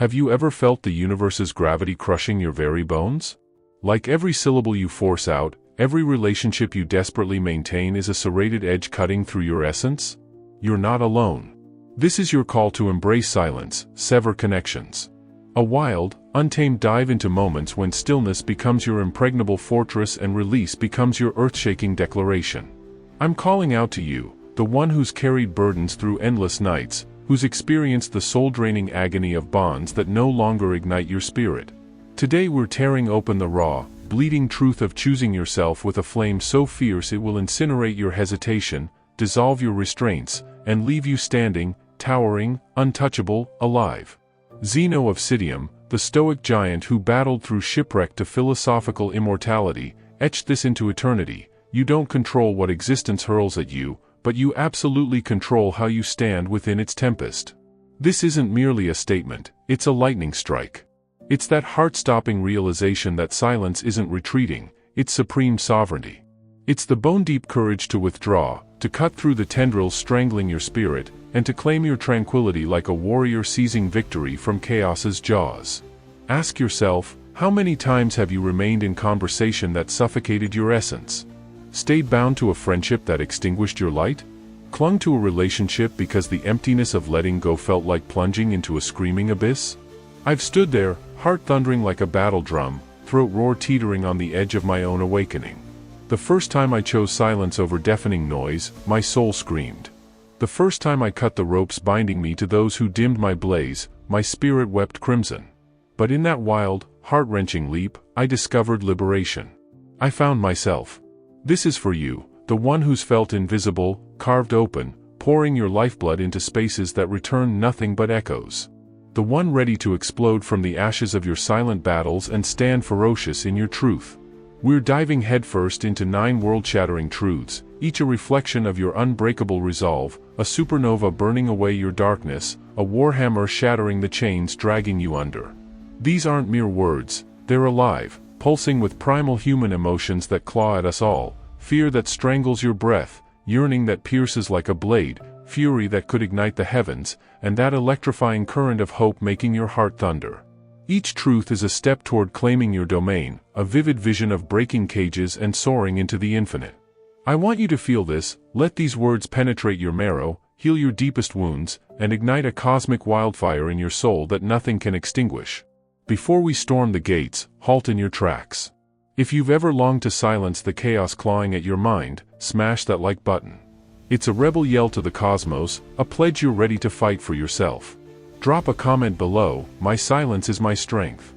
Have you ever felt the universe's gravity crushing your very bones? Like every syllable you force out, every relationship you desperately maintain is a serrated edge cutting through your essence? You're not alone. This is your call to embrace silence, sever connections. A wild, untamed dive into moments when stillness becomes your impregnable fortress and release becomes your earth-shaking declaration. I'm calling out to you, the one who's carried burdens through endless nights, who's experienced the soul-draining agony of bonds that no longer ignite your spirit. Today we're tearing open the raw, bleeding truth of choosing yourself with a flame so fierce it will incinerate your hesitation, dissolve your restraints, and leave you standing, towering, untouchable, alive. Zeno of Citium, the Stoic giant who battled through shipwreck to philosophical immortality, etched this into eternity. You don't control what existence hurls at you, but you absolutely control how you stand within its tempest. This isn't merely a statement, it's a lightning strike. It's that heart-stopping realization that silence isn't retreating, it's supreme sovereignty. It's the bone-deep courage to withdraw, to cut through the tendrils strangling your spirit, and to claim your tranquility like a warrior seizing victory from chaos's jaws. Ask yourself, how many times have you remained in conversation that suffocated your essence? Stayed bound to a friendship that extinguished your light? Clung to a relationship because the emptiness of letting go felt like plunging into a screaming abyss? I've stood there, heart thundering like a battle drum, throat roar teetering on the edge of my own awakening. The first time I chose silence over deafening noise, my soul screamed. The first time I cut the ropes binding me to those who dimmed my blaze, my spirit wept crimson. But in that wild, heart-wrenching leap, I discovered liberation. I found myself. This is for you, the one who's felt invisible, carved open, pouring your lifeblood into spaces that return nothing but echoes. The one ready to explode from the ashes of your silent battles and stand ferocious in your truth. We're diving headfirst into 9 world-shattering truths, each a reflection of your unbreakable resolve, a supernova burning away your darkness, a warhammer shattering the chains dragging you under. These aren't mere words, they're alive, pulsing with primal human emotions that claw at us all, fear that strangles your breath, yearning that pierces like a blade, fury that could ignite the heavens, and that electrifying current of hope making your heart thunder. Each truth is a step toward claiming your domain, a vivid vision of breaking cages and soaring into the infinite. I want you to feel this, let these words penetrate your marrow, heal your deepest wounds, and ignite a cosmic wildfire in your soul that nothing can extinguish. Before we storm the gates, halt in your tracks. If you've ever longed to silence the chaos clawing at your mind, smash that like button. It's a rebel yell to the cosmos, a pledge you're ready to fight for yourself. Drop a comment below, my silence is my strength.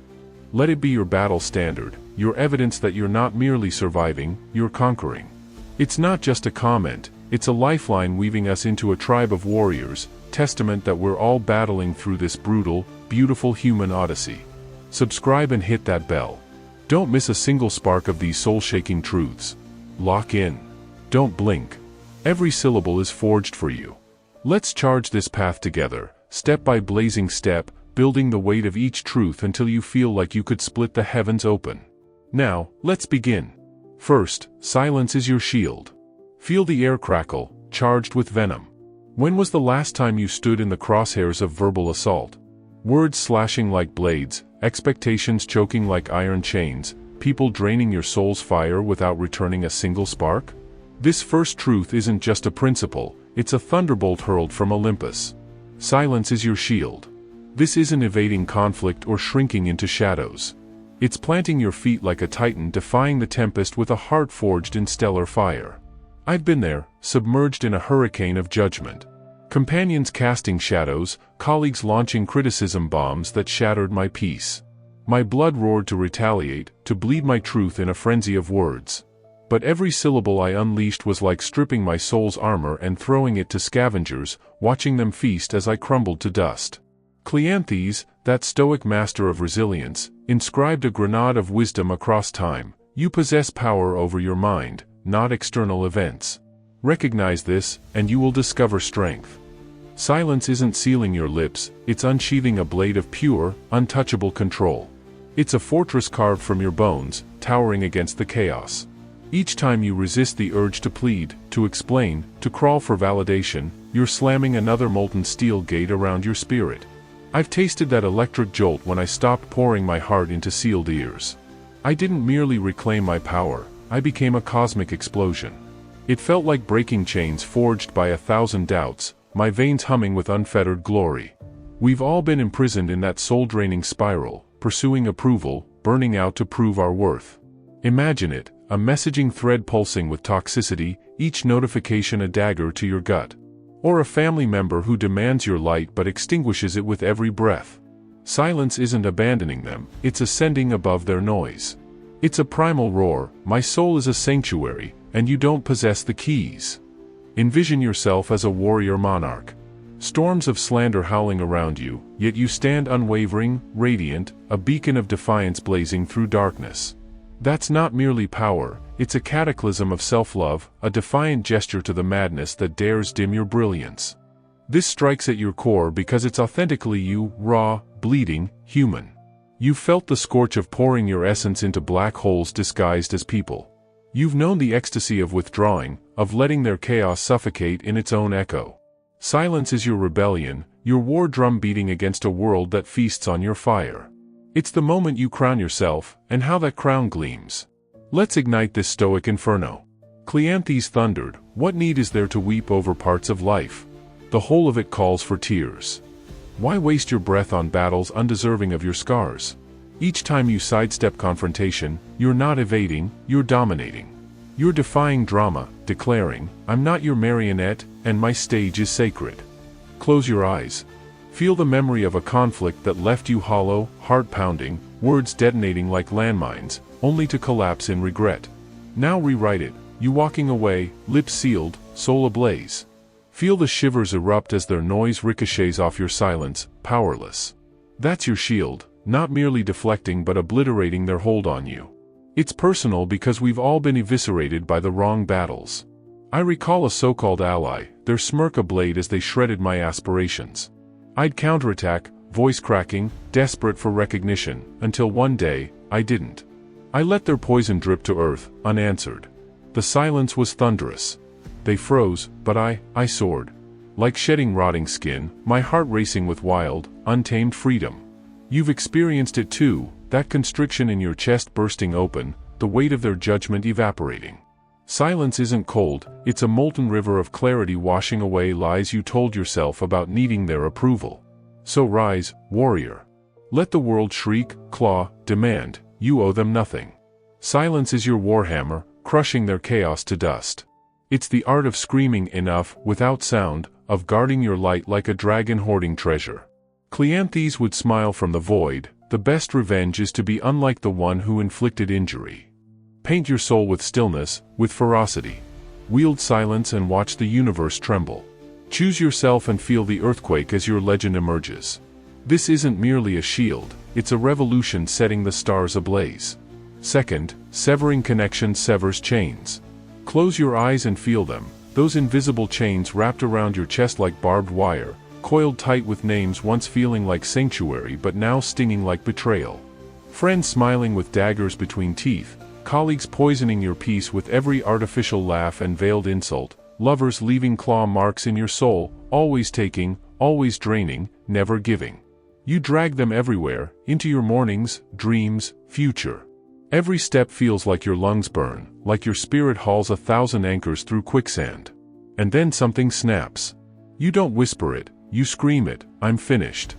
Let it be your battle standard, your evidence that you're not merely surviving, you're conquering. It's not just a comment, it's a lifeline weaving us into a tribe of warriors, testament that we're all battling through this brutal, beautiful human odyssey. Subscribe and hit that bell. Don't miss a single spark of these soul-shaking truths. Lock in. Don't blink. Every syllable is forged for you. Let's charge this path together, step by blazing step, building the weight of each truth until you feel like you could split the heavens open. Now, let's begin. First, silence is your shield. Feel the air crackle, charged with venom. When was the last time you stood in the crosshairs of verbal assault? Words slashing like blades, expectations choking like iron chains, people draining your soul's fire without returning a single spark? This first truth isn't just a principle, it's a thunderbolt hurled from Olympus. Silence is your shield. This isn't evading conflict or shrinking into shadows. It's planting your feet like a titan defying the tempest with a heart forged in stellar fire. I've been there, submerged in a hurricane of judgment. Companions casting shadows, colleagues launching criticism bombs that shattered my peace. My blood roared to retaliate, to bleed my truth in a frenzy of words. But every syllable I unleashed was like stripping my soul's armor and throwing it to scavengers, watching them feast as I crumbled to dust. Cleanthes, that Stoic master of resilience, inscribed a grenade of wisdom across time. You possess power over your mind, not external events. Recognize this, and you will discover strength. Silence isn't sealing your lips, it's unsheathing a blade of pure, untouchable control. It's a fortress carved from your bones, towering against the chaos. Each time you resist the urge to plead, to explain, to crawl for validation, you're slamming another molten steel gate around your spirit. I've tasted that electric jolt when I stopped pouring my heart into sealed ears. I didn't merely reclaim my power, I became a cosmic explosion. It felt like breaking chains forged by 1,000 doubts, my veins humming with unfettered glory. We've all been imprisoned in that soul-draining spiral, pursuing approval, burning out to prove our worth. Imagine it, a messaging thread pulsing with toxicity, each notification a dagger to your gut. Or a family member who demands your light but extinguishes it with every breath. Silence isn't abandoning them, it's ascending above their noise. It's a primal roar, my soul is a sanctuary, and you don't possess the keys. Envision yourself as a warrior monarch. Storms of slander howling around you, yet you stand unwavering, radiant, a beacon of defiance blazing through darkness. That's not merely power, it's a cataclysm of self-love, a defiant gesture to the madness that dares dim your brilliance. This strikes at your core because it's authentically you, raw, bleeding, human. You've felt the scorch of pouring your essence into black holes disguised as people. You've known the ecstasy of withdrawing, of letting their chaos suffocate in its own echo. Silence is your rebellion, your war drum beating against a world that feasts on your fire. It's the moment you crown yourself, and how that crown gleams. Let's ignite this Stoic inferno. Cleanthes thundered, what need is there to weep over parts of life? The whole of it calls for tears. Why waste your breath on battles undeserving of your scars? Each time you sidestep confrontation, you're not evading, you're dominating. You're defying drama, declaring, I'm not your marionette, and my stage is sacred. Close your eyes. Feel the memory of a conflict that left you hollow, heart pounding, words detonating like landmines, only to collapse in regret. Now rewrite it, you walking away, lips sealed, soul ablaze. Feel the shivers erupt as their noise ricochets off your silence, powerless. That's your shield, not merely deflecting but obliterating their hold on you. It's personal because we've all been eviscerated by the wrong battles. I recall a so-called ally, their smirk a blade as they shredded my aspirations. I'd counterattack, voice cracking, desperate for recognition, until one day, I didn't. I let their poison drip to earth, unanswered. The silence was thunderous. They froze, but I soared. Like shedding rotting skin, my heart racing with wild, untamed freedom. You've experienced it too, that constriction in your chest bursting open, the weight of their judgment evaporating. Silence isn't cold, it's a molten river of clarity washing away lies you told yourself about needing their approval. So rise, warrior. Let the world shriek, claw, demand, you owe them nothing. Silence is your warhammer, crushing their chaos to dust. It's the art of screaming enough, without sound, of guarding your light like a dragon hoarding treasure. Cleanthes would smile from the void, the best revenge is to be unlike the one who inflicted injury. Paint your soul with stillness, with ferocity. Wield silence and watch the universe tremble. Choose yourself and feel the earthquake as your legend emerges. This isn't merely a shield, it's a revolution setting the stars ablaze. Second, severing connection severs chains. Close your eyes and feel them, those invisible chains wrapped around your chest like barbed wire, coiled tight with names once feeling like sanctuary but now stinging like betrayal. Friends smiling with daggers between teeth, colleagues poisoning your peace with every artificial laugh and veiled insult, lovers leaving claw marks in your soul, always taking, always draining, never giving. You drag them everywhere, into your mornings, dreams, future. Every step feels like your lungs burn, like your spirit hauls 1,000 anchors through quicksand. And then something snaps. You don't whisper it, you scream it, I'm finished.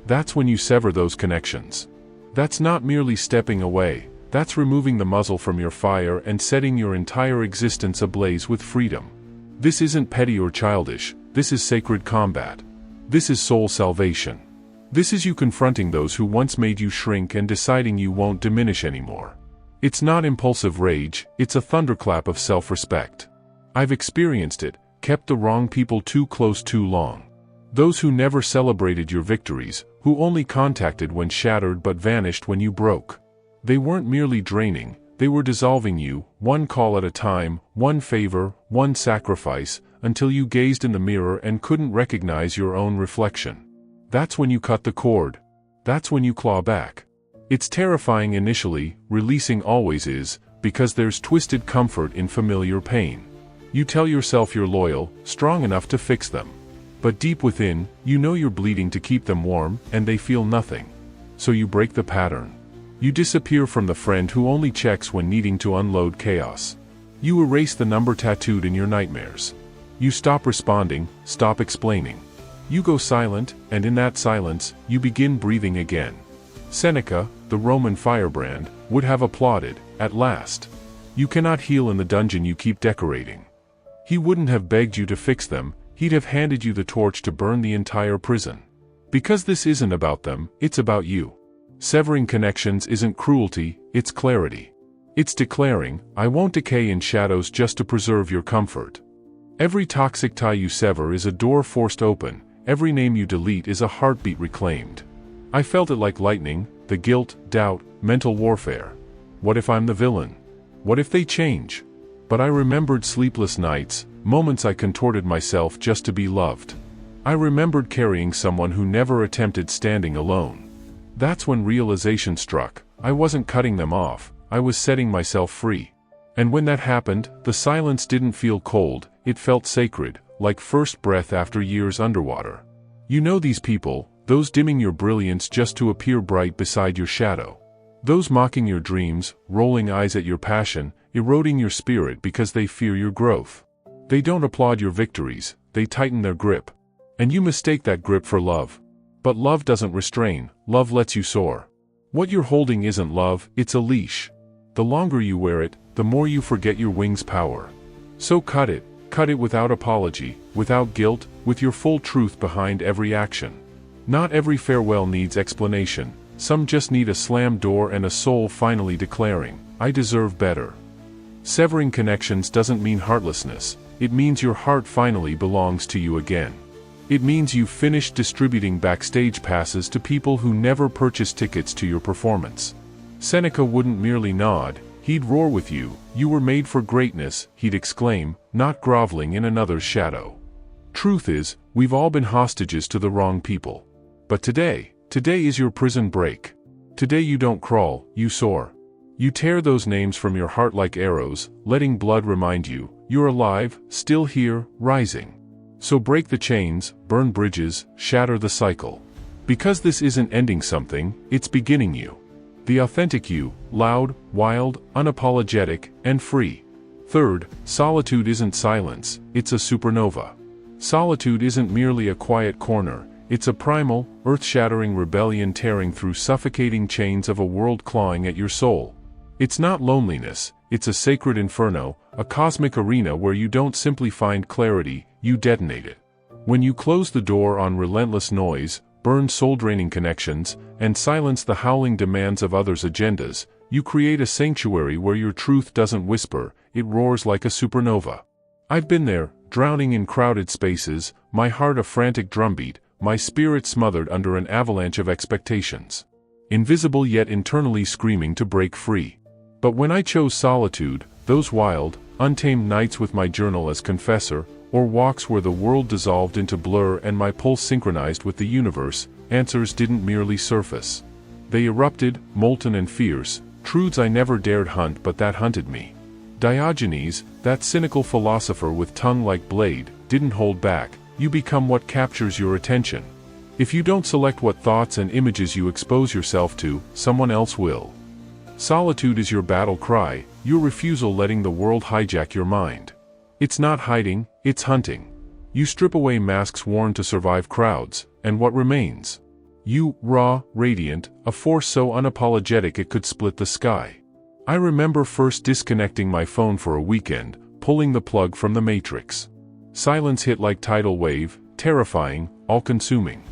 That's when you sever those connections. That's not merely stepping away, that's removing the muzzle from your fire and setting your entire existence ablaze with freedom. This isn't petty or childish, this is sacred combat. This is soul salvation. This is you confronting those who once made you shrink and deciding you won't diminish anymore. It's not impulsive rage, it's a thunderclap of self-respect. I've experienced it, kept the wrong people too close too long. Those who never celebrated your victories, who only contacted when shattered but vanished when you broke. They weren't merely draining, they were dissolving you, one call at a time, one favor, one sacrifice, until you gazed in the mirror and couldn't recognize your own reflection. That's when you cut the cord. That's when you claw back. It's terrifying initially, releasing always is, because there's twisted comfort in familiar pain. You tell yourself you're loyal, strong enough to fix them. But deep within, you know you're bleeding to keep them warm, and they feel nothing. So you break the pattern. You disappear from the friend who only checks when needing to unload chaos. You erase the number tattooed in your nightmares. You stop responding, stop explaining. You go silent, and in that silence, you begin breathing again. Seneca, the Roman firebrand, would have applauded, at last. You cannot heal in the dungeon you keep decorating. He wouldn't have begged you to fix them, he'd have handed you the torch to burn the entire prison. Because this isn't about them, it's about you. Severing connections isn't cruelty, it's clarity. It's declaring, I won't decay in shadows just to preserve your comfort. Every toxic tie you sever is a door forced open, every name you delete is a heartbeat reclaimed. I felt it like lightning, the guilt, doubt, mental warfare. What if I'm the villain? What if they change? But I remembered sleepless nights, moments I contorted myself just to be loved. I remembered carrying someone who never attempted standing alone. That's when realization struck. I wasn't cutting them off, I was setting myself free. And when that happened, the silence didn't feel cold, it felt sacred, like first breath after years underwater. You know these people, those dimming your brilliance just to appear bright beside your shadow. Those mocking your dreams, rolling eyes at your passion, eroding your spirit because they fear your growth. They don't applaud your victories, they tighten their grip. And you mistake that grip for love. But love doesn't restrain, love lets you soar. What you're holding isn't love, it's a leash. The longer you wear it, the more you forget your wings' power. So cut it without apology, without guilt, with your full truth behind every action. Not every farewell needs explanation, some just need a slammed door and a soul finally declaring, I deserve better. Severing connections doesn't mean heartlessness, it means your heart finally belongs to you again. It means you've finished distributing backstage passes to people who never purchased tickets to your performance. Seneca wouldn't merely nod, he'd roar with you, you were made for greatness, he'd exclaim, not groveling in another's shadow. Truth is, we've all been hostages to the wrong people. But today is your prison break. Today you don't crawl, you soar. You tear those names from your heart like arrows, letting blood remind you, you're alive, still here, rising. So break the chains, burn bridges, shatter the cycle. Because this isn't ending something, it's beginning you. The authentic you, loud, wild, unapologetic, and free. Third, solitude isn't silence, it's a supernova. Solitude isn't merely a quiet corner, it's a primal, earth-shattering rebellion tearing through suffocating chains of a world clawing at your soul. It's not loneliness, it's a sacred inferno, a cosmic arena where you don't simply find clarity, you detonate it. When you close the door on relentless noise, burn soul-draining connections, and silence the howling demands of others' agendas, you create a sanctuary where your truth doesn't whisper, it roars like a supernova. I've been there, drowning in crowded spaces, my heart a frantic drumbeat, my spirit smothered under an avalanche of expectations. Invisible yet internally screaming to break free. But when I chose solitude, those wild, untamed nights with my journal as confessor, or walks where the world dissolved into blur and my pulse synchronized with the universe, answers didn't merely surface. They erupted, molten and fierce, truths I never dared hunt but that hunted me. Diogenes, that cynical philosopher with tongue like blade, didn't hold back, you become what captures your attention. If you don't select what thoughts and images you expose yourself to, someone else will. Solitude is your battle cry, your refusal letting the world hijack your mind. It's not hiding, it's hunting. You strip away masks worn to survive crowds, and what remains? You, raw, radiant, a force so unapologetic it could split the sky. I remember first disconnecting my phone for a weekend, pulling the plug from the matrix. Silence hit like tidal wave, terrifying, all-consuming.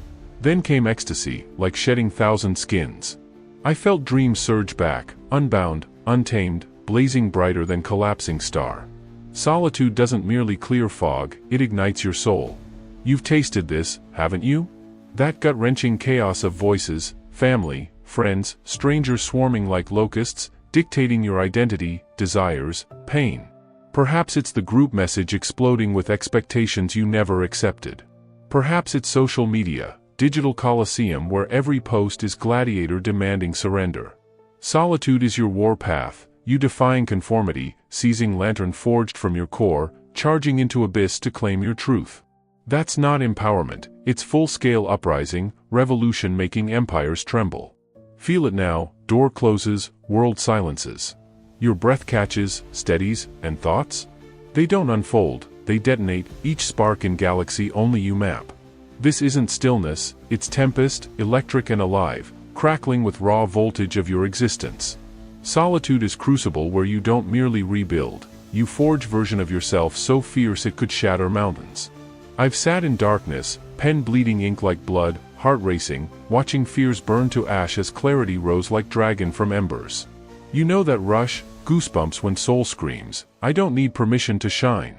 Then came ecstasy, like shedding thousand skins. I felt dreams surge back, unbound, untamed, blazing brighter than collapsing star. Solitude doesn't merely clear fog, it ignites your soul. You've tasted this, haven't you? That gut-wrenching chaos of voices, family, friends, strangers swarming like locusts, dictating your identity, desires, pain. Perhaps it's the group message exploding with expectations you never accepted. Perhaps it's social media, digital coliseum where every post is gladiator demanding surrender. Solitude is your war path, you defying conformity, seizing lantern forged from your core, charging into abyss to claim your truth. That's not empowerment, it's full-scale uprising, revolution making empires tremble. Feel it now, door closes, world silences. Your breath catches, steadies, and thoughts? They don't unfold, they detonate, each spark in galaxy only you map. This isn't stillness, it's tempest, electric and alive, crackling with raw voltage of your existence. Solitude is crucible where you don't merely rebuild, you forge version of yourself so fierce it could shatter mountains. I've sat in darkness, pen bleeding ink like blood, heart racing, watching fears burn to ash as clarity rose like dragon from embers. You know that rush, goosebumps when soul screams, I don't need permission to shine.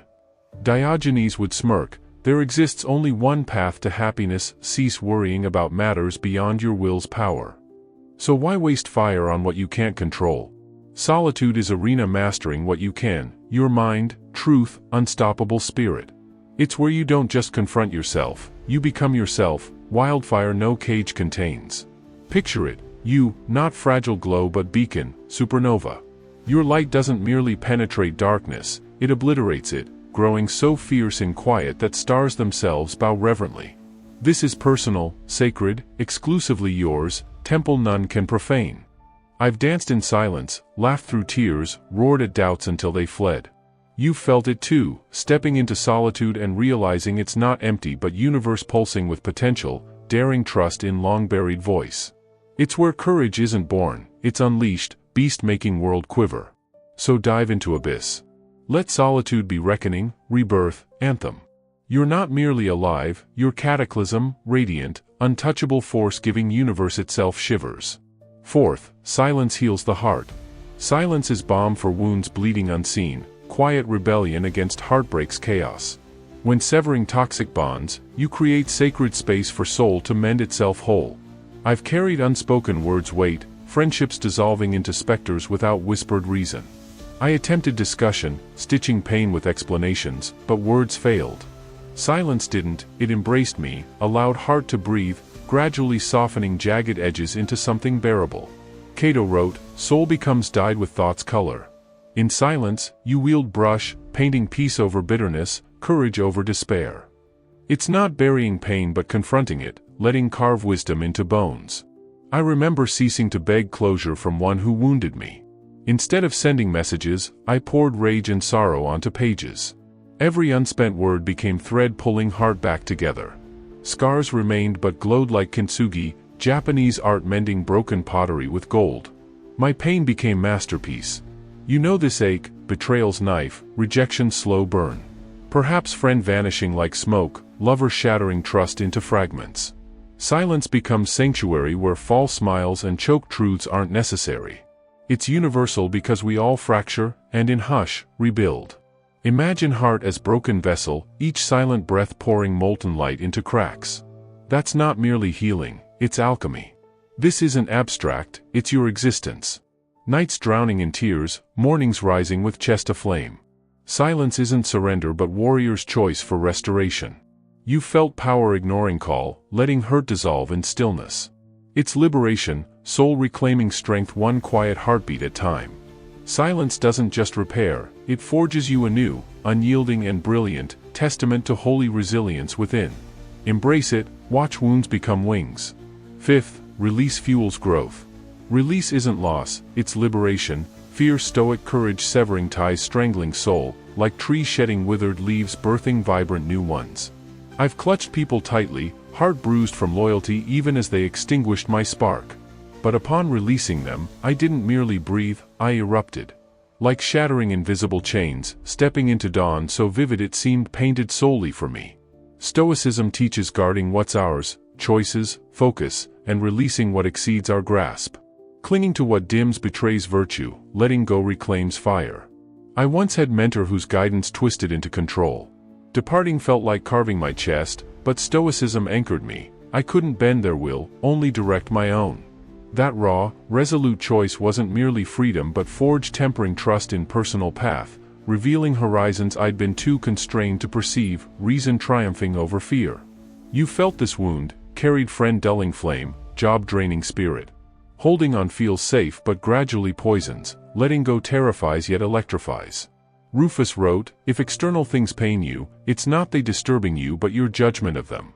Diogenes would smirk, there exists only one path to happiness, cease worrying about matters beyond your will's power. So why waste fire on what you can't control? Solitude is arena mastering what you can, your mind, truth, unstoppable spirit. It's where you don't just confront yourself, you become yourself, wildfire no cage contains. Picture it, you, not fragile glow but beacon, supernova. Your light doesn't merely penetrate darkness, it obliterates it, growing so fierce and quiet that stars themselves bow reverently. This is personal, sacred, exclusively yours, temple none can profane. I've danced in silence, laughed through tears, roared at doubts until they fled. You've felt it too, stepping into solitude and realizing it's not empty but universe pulsing with potential, daring trust in long-buried voice. It's where courage isn't born, it's unleashed, beast-making world quiver. So dive into abyss. Let solitude be reckoning, rebirth, anthem. You're not merely alive, you're cataclysm, radiant, untouchable force giving universe itself shivers. Fourth, silence heals the heart. Silence is balm for wounds bleeding unseen, quiet rebellion against heartbreak's chaos. When severing toxic bonds, you create sacred space for soul to mend itself whole. I've carried unspoken words weight, friendships dissolving into specters without whispered reason. I attempted discussion, stitching pain with explanations, but words failed. Silence didn't, it embraced me, allowed heart to breathe, gradually softening jagged edges into something bearable. Cato wrote, soul becomes dyed with thought's color. In silence, you wield brush, painting peace over bitterness, courage over despair. It's not burying pain but confronting it, letting carve wisdom into bones. I remember ceasing to beg closure from one who wounded me. Instead of sending messages, I poured rage and sorrow onto pages. Every unspent word became thread pulling heart back together. Scars remained but glowed like kintsugi, Japanese art mending broken pottery with gold. My pain became masterpiece. You know this ache, betrayal's knife, rejection's slow burn. Perhaps friend vanishing like smoke, lover shattering trust into fragments. Silence becomes sanctuary where false smiles and choked truths aren't necessary. It's universal because we all fracture, and in hush, rebuild. Imagine heart as broken vessel, each silent breath pouring molten light into cracks. That's not merely healing, it's alchemy. This isn't abstract, it's your existence. Nights drowning in tears, mornings rising with chest aflame. Silence isn't surrender but warrior's choice for restoration. You felt power ignoring call, letting hurt dissolve in stillness. It's liberation, soul reclaiming strength one quiet heartbeat at time. Silence doesn't just repair, it forges you anew, unyielding and brilliant, testament to holy resilience within. Embrace it, watch wounds become wings. Fifth, release fuels growth. Release isn't loss, it's liberation, fierce stoic courage severing ties strangling soul, like trees shedding withered leaves birthing vibrant new ones. I've clutched people tightly, heart bruised from loyalty even as they extinguished my spark. But upon releasing them, I didn't merely breathe, I erupted. Like shattering invisible chains, stepping into dawn so vivid it seemed painted solely for me. Stoicism teaches guarding what's ours, choices, focus, and releasing what exceeds our grasp. Clinging to what dims betrays virtue, letting go reclaims fire. I once had mentor whose guidance twisted into control. Departing felt like carving my chest, but Stoicism anchored me. I couldn't bend their will, only direct my own. That raw, resolute choice wasn't merely freedom but forged tempering trust in personal path, revealing horizons I'd been too constrained to perceive, reason triumphing over fear. You felt this wound, carried friend dulling flame, job draining spirit. Holding on feels safe but gradually poisons, letting go terrifies yet electrifies. Rufus wrote, "If external things pain you, it's not they disturbing you but your judgment of them.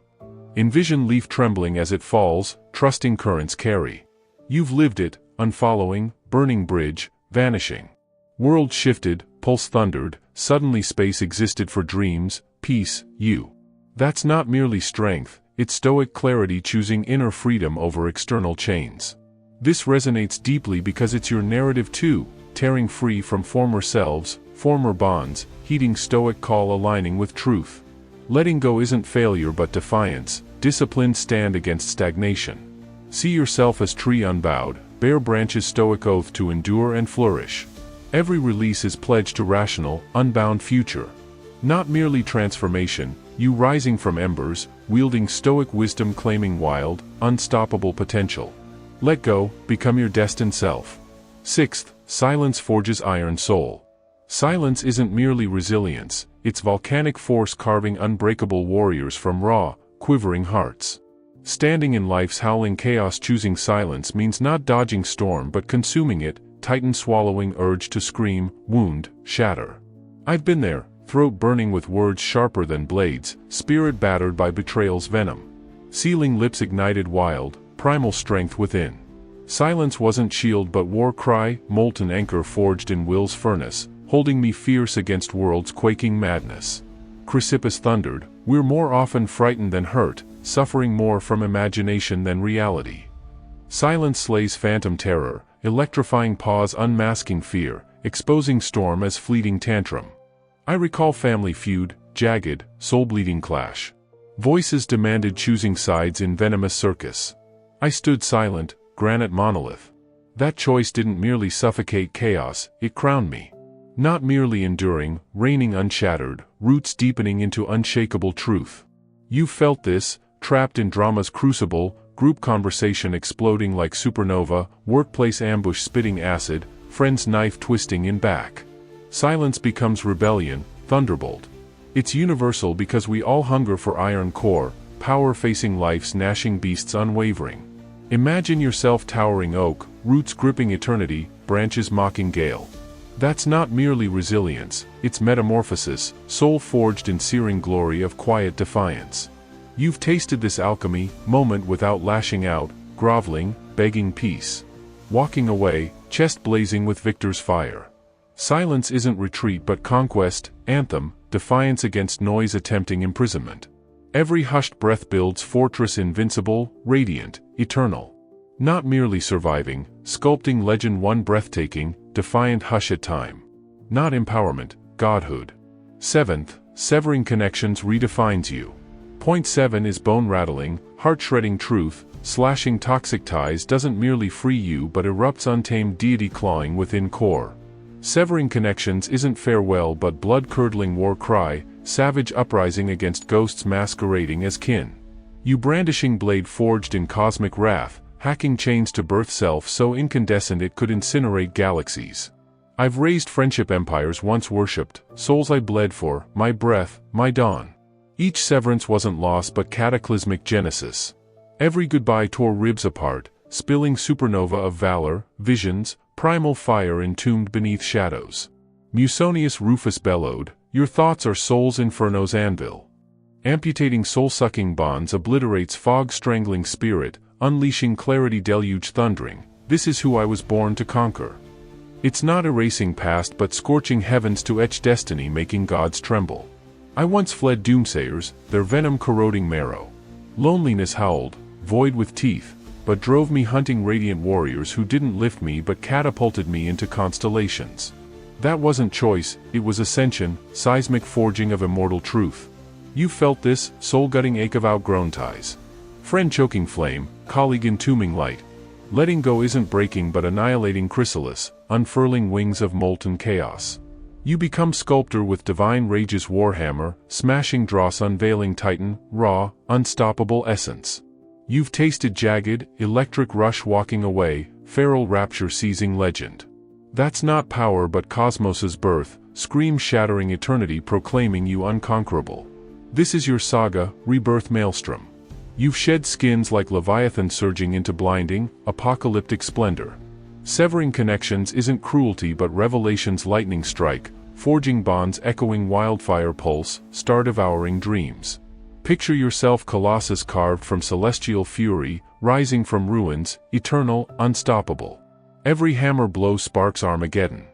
Envision leaf trembling as it falls, trusting currents carry. You've lived it, unfollowing, burning bridge, vanishing. World shifted, pulse thundered, suddenly space existed for dreams, peace, you. That's not merely strength, it's Stoic clarity choosing inner freedom over external chains. This resonates deeply because it's your narrative too, tearing free from former selves, former bonds, heeding Stoic call aligning with truth. Letting go isn't failure but defiance, disciplined stand against stagnation. See yourself as tree unbowed, bare branches Stoic oath to endure and flourish. Every release is pledged to rational, unbound future. Not merely transformation, you rising from embers, wielding Stoic wisdom claiming wild, unstoppable potential. Let go, become your destined self. 6th, silence forges iron soul. Silence isn't merely resilience, it's volcanic force carving unbreakable warriors from raw, quivering hearts. Standing in life's howling chaos choosing silence means not dodging storm but consuming it, titan swallowing urge to scream, wound, shatter. I've been there, throat burning with words sharper than blades, spirit battered by betrayal's venom. Sealing lips ignited wild, primal strength within. Silence wasn't shield but war cry, molten anchor forged in will's furnace, holding me fierce against world's quaking madness. Chrysippus thundered, we're more often frightened than hurt, suffering more from imagination than reality. Silence slays phantom terror, electrifying pause unmasking fear, exposing storm as fleeting tantrum. I recall family feud, jagged, soul-bleeding clash. Voices demanded choosing sides in venomous circus. I stood silent, granite monolith. That choice didn't merely suffocate chaos, it crowned me. Not merely enduring, reigning unshattered, roots deepening into unshakable truth. You felt this, trapped in drama's crucible, group conversation exploding like supernova, workplace ambush spitting acid, friends knife twisting in back. Silence becomes rebellion, thunderbolt. It's universal because we all hunger for iron core, power facing life's gnashing beasts unwavering. Imagine yourself towering oak, roots gripping eternity, branches mocking gale. That's not merely resilience, it's metamorphosis, soul forged in searing glory of quiet defiance. You've tasted this alchemy, moment without lashing out, groveling, begging peace. Walking away, chest blazing with victor's fire. Silence isn't retreat but conquest, anthem, defiance against noise attempting imprisonment. Every hushed breath builds fortress invincible, radiant, eternal. Not merely surviving, sculpting legend one breathtaking, defiant hush at time. Not empowerment, godhood. 7th, severing connections redefines you. Point 7 is bone-rattling, heart-shredding truth, slashing toxic ties doesn't merely free you but erupts untamed deity clawing within core. Severing connections isn't farewell but blood-curdling war cry, savage uprising against ghosts masquerading as kin. You brandishing blade forged in cosmic wrath, hacking chains to birth self so incandescent it could incinerate galaxies. I've raised friendship empires once worshipped, souls I bled for, my breath, my dawn. Each severance wasn't loss but cataclysmic genesis. Every goodbye tore ribs apart, spilling supernova of valor, visions, primal fire entombed beneath shadows. Musonius Rufus bellowed, your thoughts are soul's inferno's anvil. Amputating soul-sucking bonds obliterates fog-strangling spirit, unleashing clarity deluge thundering, this is who I was born to conquer. It's not erasing past but scorching heavens to etch destiny making gods tremble. I once fled doomsayers, their venom corroding marrow. Loneliness howled, void with teeth, but drove me hunting radiant warriors who didn't lift me but catapulted me into constellations. That wasn't choice, it was ascension, seismic forging of immortal truth. You felt this, soul-gutting ache of outgrown ties. Friend choking flame, colleague entombing light. Letting go isn't breaking but annihilating chrysalis, unfurling wings of molten chaos. You become sculptor with divine rage's warhammer, smashing dross unveiling titan, raw, unstoppable essence. You've tasted jagged, electric rush walking away, feral rapture seizing legend. That's not power but cosmos's birth, scream shattering eternity proclaiming you unconquerable. This is your saga, rebirth maelstrom. You've shed skins like Leviathan surging into blinding, apocalyptic splendor. Severing connections isn't cruelty but revelation's lightning strike, forging bonds echoing wildfire pulse, star-devouring dreams. Picture yourself colossus carved from celestial fury, rising from ruins, eternal, unstoppable. Every hammer blow sparks Armageddon.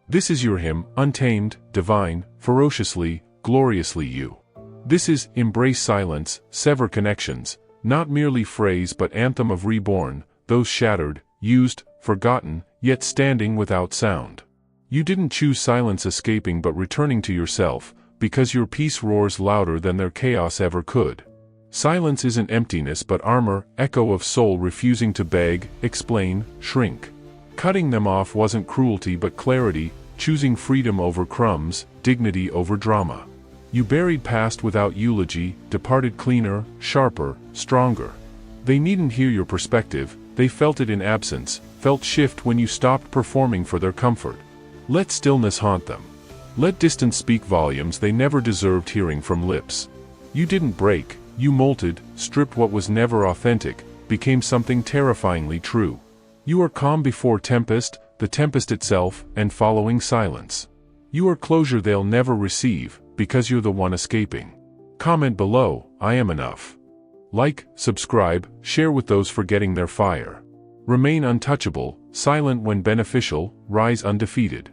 This is your hymn, untamed, divine, ferociously, gloriously you. This is, embrace silence, sever connections, not merely phrase but anthem of reborn, those shattered, used, forgotten, yet standing without sound. You didn't choose silence escaping but returning to yourself, because your peace roars louder than their chaos ever could. Silence isn't emptiness but armor, echo of soul refusing to beg, explain, shrink. Cutting them off wasn't cruelty but clarity, choosing freedom over crumbs, dignity over drama. You buried past without eulogy, departed cleaner, sharper, stronger. They needn't hear your perspective, they felt it in absence, felt shift when you stopped performing for their comfort. Let stillness haunt them. Let distance speak volumes they never deserved hearing from lips. You didn't break, you molted, stripped what was never authentic, became something terrifyingly true. You are calm before tempest, the tempest itself, and following silence. You are closure they'll never receive, because you're the one escaping. Comment below, I am enough. Like, subscribe, share with those forgetting their fire. Remain untouchable, silent when beneficial, rise undefeated.